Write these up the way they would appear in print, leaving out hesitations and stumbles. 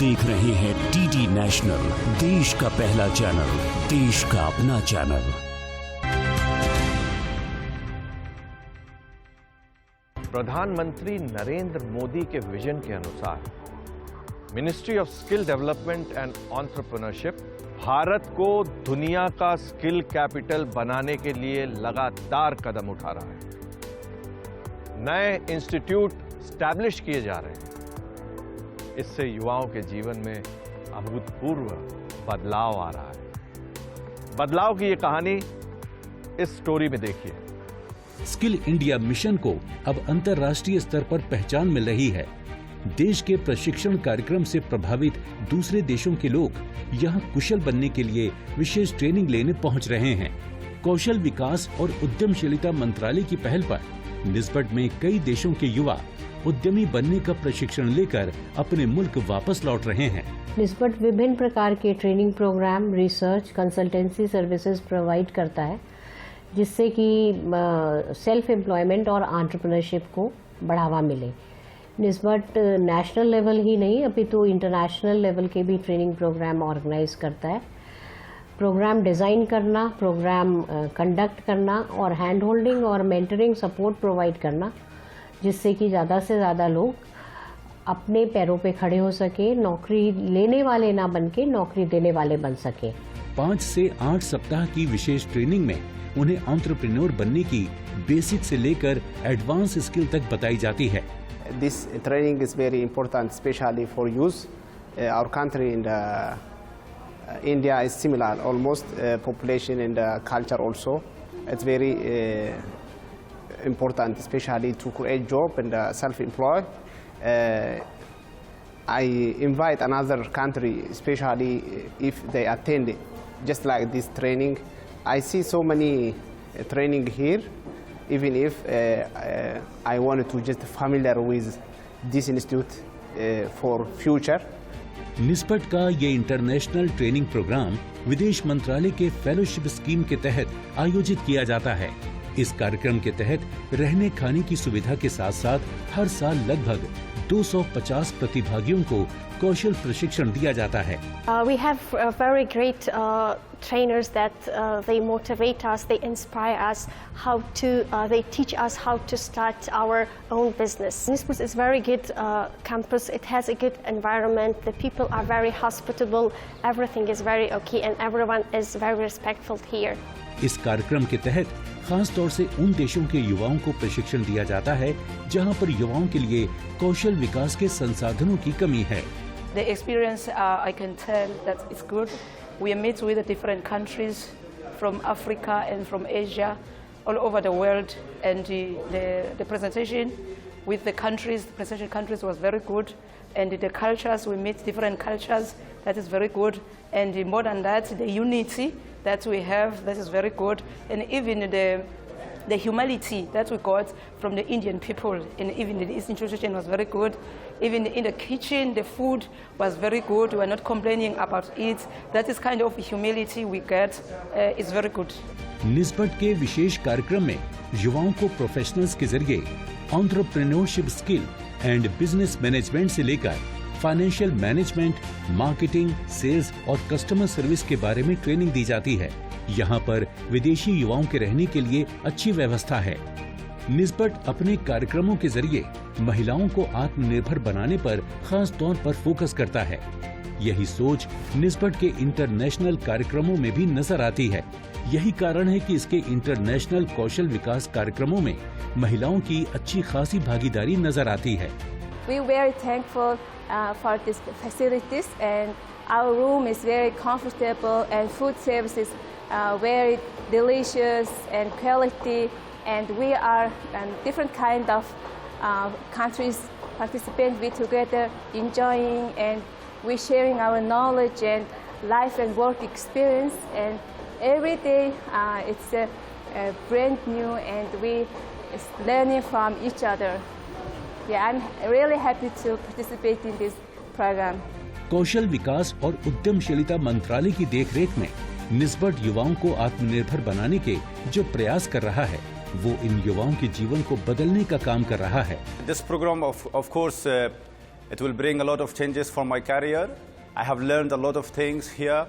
देख रहे हैं डीडी नेशनल, देश का पहला चैनल, देश का अपना चैनल। प्रधानमंत्री नरेंद्र मोदी के विजन के अनुसार ministry of skill development and entrepreneurship Bharat को दुनिया का स्किल कैपिटल बनाने के लिए लगातार कदम उठा रहा है। नए इंस्टीट्यूट स्टैब्लिश किए जा रहे हैं। इससे युवाओं के जीवन में अभूतपूर्व बदलाव आ रहा है। बदलाव की ये कहानी इस स्टोरी में देखिए। स्किल इंडिया मिशन को अब अंतर्राष्ट्रीय स्तर पर पहचान मिल रही है। देश के प्रशिक्षण कार्यक्रम से प्रभावित दूसरे देशों के लोग यहां कुशल बनने के लिए विशेष ट्रेनिंग लेने पहुंच रहे हैं। कौशल विकास और उद्यमशीलता मंत्रालय की पहल पर निस्बत में कई देशों के युवा उद्यमी बनने का प्रशिक्षण लेकर अपने मुल्क वापस लौट रहे हैं। निस्बत विभिन्न प्रकार के training programme, research, consultancy services provide करता है, जिससे कि सेल्फ एम्प्लॉयमेंट और एंटरप्रेन्योरशिप को बढ़ावा मिले। निस्बत नेशनल लेवल ही नहीं अपितु इंटरनेशनल लेवल के भी ट्रेनिंग प्रोग्राम ऑर्गेनाइज करता है। प्रोग्राम डिज़ाइन करना, प्रोग्राम कंडक्ट करना और हैंड होल्डिंग और मेंटरिंग सपोर्ट प्रोवाइड करना, जिससे कि ज़्यादा से ज़्यादा लोग अपने पैरों पे खड़े हो सके, नौकरी लेने वाले ना बन के नौकरी देने वाले बन सके। 5 से 8 सप्ताह की विशेष ट्रेनिंग में उन्हें एंटरप्रेन्योर बनने की बेसिक से लेकर एडवांस स्किल तक बताई जाती है। This training is very important, especially for youth. Our country in India is similar, almost population and culture also. It's very important, especially to create job and self-employed. I invite another country, especially if they attend just like this training. I see so many training here. Even if I wanted to just familiar with this institute for future. निस्बत का ये international training programme विदेश मंत्रालय के fellowship scheme के तहत आयोजित किया जाता है। इस कार्यक्रम के तहत रहने खाने की सुविधा के साथ साथ हर साल लगभग 250 प्रतिभागियों को कौशल प्रशिक्षण दिया जाता है। We have very great trainers that they motivate us, they inspire us they teach us how to start our own business. Nisbet is very good campus. It has a good environment. The people are very hospitable. Everything is very okay and everyone is very respectful here. इस कार्यक्रम के तहत खास तौर से उन देशों के युवाओं को प्रशिक्षण दिया जाता है जहां पर युवाओं के लिए कौशल विकास के संसाधनों की कमी है। The experience, I can tell that it's good. We meet with the different countries from Africa and from Asia, all over the world, and the presentation with the presentation countries was very good, and the cultures, we meet different cultures, that is very good, and more than that, the unity that we have, that is very good, and even the humility that we got from the Indian people, and even the institution was very good. Even in the kitchen, the food was very good. We are not complaining about it. That is kind of humility we get. It's very good. निस्बत के विशेष कार्यक्रम में युवाओं को professionals के जरिए entrepreneurship skill and business management से लेकर फाइनेंशियल मैनेजमेंट, मार्केटिंग, सेल्स और कस्टमर सर्विस के बारे में ट्रेनिंग दी जाती है। यहाँ पर विदेशी युवाओं के रहने के लिए अच्छी व्यवस्था है। निस्बत अपने कार्यक्रमों के जरिए महिलाओं को आत्मनिर्भर बनाने पर खास तौर पर फोकस करता है। यही सोच निस्बत के इंटरनेशनल कार्यक्रमों में भी नजर आती है। यही कारण है कि इसके इंटरनेशनल कौशल विकास कार्यक्रमों में महिलाओं की अच्छी खासी भागीदारी नजर आती है। We are very thankful for these facilities, and our room is very comfortable, and food services very delicious and quality, and we are different kind of countries participate with together, enjoying, and we sharing our knowledge and life and work experience, and every day it's brand new, and we is learning from each other. Yeah, I'm really happy to participate in this program. कौशल विकास और उद्यमशीलता मंत्रालय की देखरेख में निस्बत युवाओं को आत्मनिर्भर बनाने के जो प्रयास कर रहा है, वो इन युवाओं के जीवन को बदलने का काम कर रहा है। This program of course It will bring a lot of changes for my career. I have learned a lot of things here.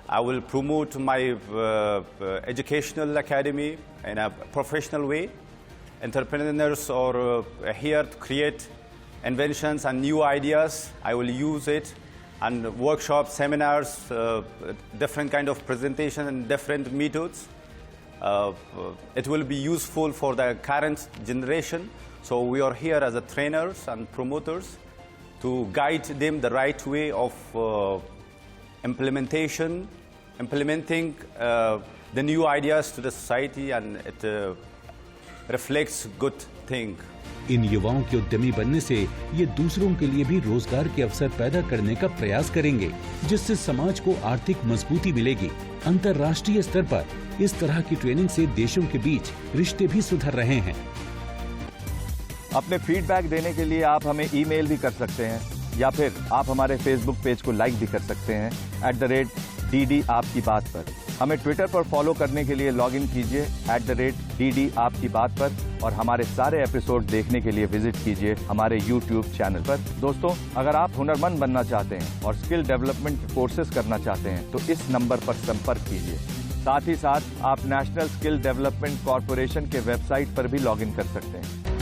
I will promote my educational academy in a professional way. Entrepreneurs are here to create inventions and new ideas. I will use it and workshops, seminars, different kind of presentation and different methods. It will be useful for the current generation. So we are here as a trainers and promoters to guide them the right way of implementing the new ideas to the society, and it reflects good thing. इन युवाओं के उद्यमी बनने से ये दूसरों के लिए भी रोजगार के अवसर पैदा करने का प्रयास करेंगे, जिससे समाज को आर्थिक मजबूती मिलेगी। अंतर्राष्ट्रीय स्तर पर इस तरह की ट्रेनिंग से देशों के बीच रिश्ते भी सुधर रहे हैं। अपने फीडबैक देने के लिए आप हमें ईमेल भी कर सकते हैं, या फिर आप हमारे फेसबुक पेज को लाइक भी कर सकते हैं @DD आपकी बात पर। हमें ट्विटर पर फॉलो करने के लिए लॉग इन कीजिए @DD आपकी बात पर, और हमारे सारे एपिसोड देखने के लिए विजिट कीजिए हमारे YouTube चैनल पर। दोस्तों, अगर आप हुनरमंद बनना चाहते हैं और स्किल डेवलपमेंट कोर्सेज करना चाहते हैं तो इस नंबर पर संपर्क कीजिए। साथ ही साथ आप नेशनल स्किल डेवलपमेंट कॉरपोरेशन के वेबसाइट पर भी लॉग इन कर सकते हैं।